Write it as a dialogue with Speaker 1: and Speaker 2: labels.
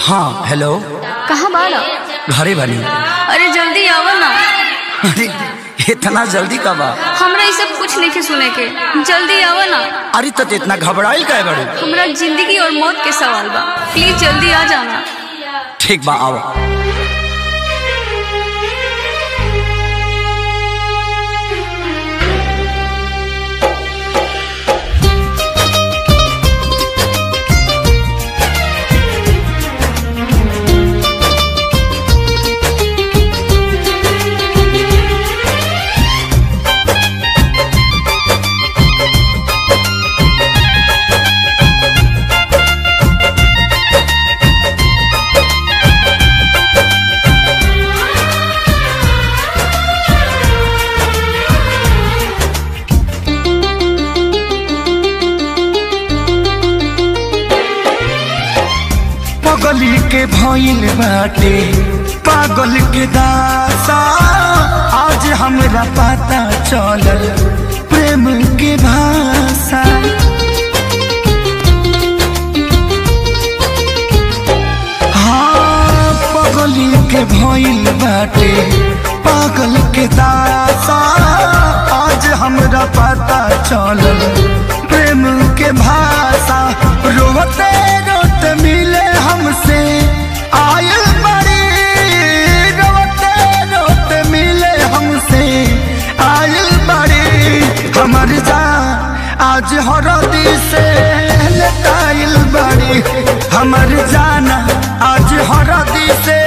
Speaker 1: हाँ हेलो।
Speaker 2: कहाँ बाड़ा?
Speaker 1: घरे बनी।
Speaker 2: अरे जल्दी आवा ना।
Speaker 1: अरे इतना जल्दी कब आ?
Speaker 2: हमरा ये सब कुछ नहीं सुने के, जल्दी आवा ना।
Speaker 1: अरे तो इतना घबराइल काहे बड़े?
Speaker 2: हमरा जिंदगी और मौत के सवाल बा, प्लीज जल्दी आ जाना।
Speaker 1: ठीक बा आओ।
Speaker 3: पगली के भइल बाटे पागल के दासा, आज हमरा पता चलल प्रेम के भाषा। हाँ पगली के भइल बाटे पागल के दासा, आज हमरा पता चलल प्रेम के भाषा। रोते रोते मिले हमसे आयल बड़ी, रोते रोते मिले हमसे आयल बड़ी। हमर जान आज हरदी से लटाइल बड़ी, हमर जान आज हरदी से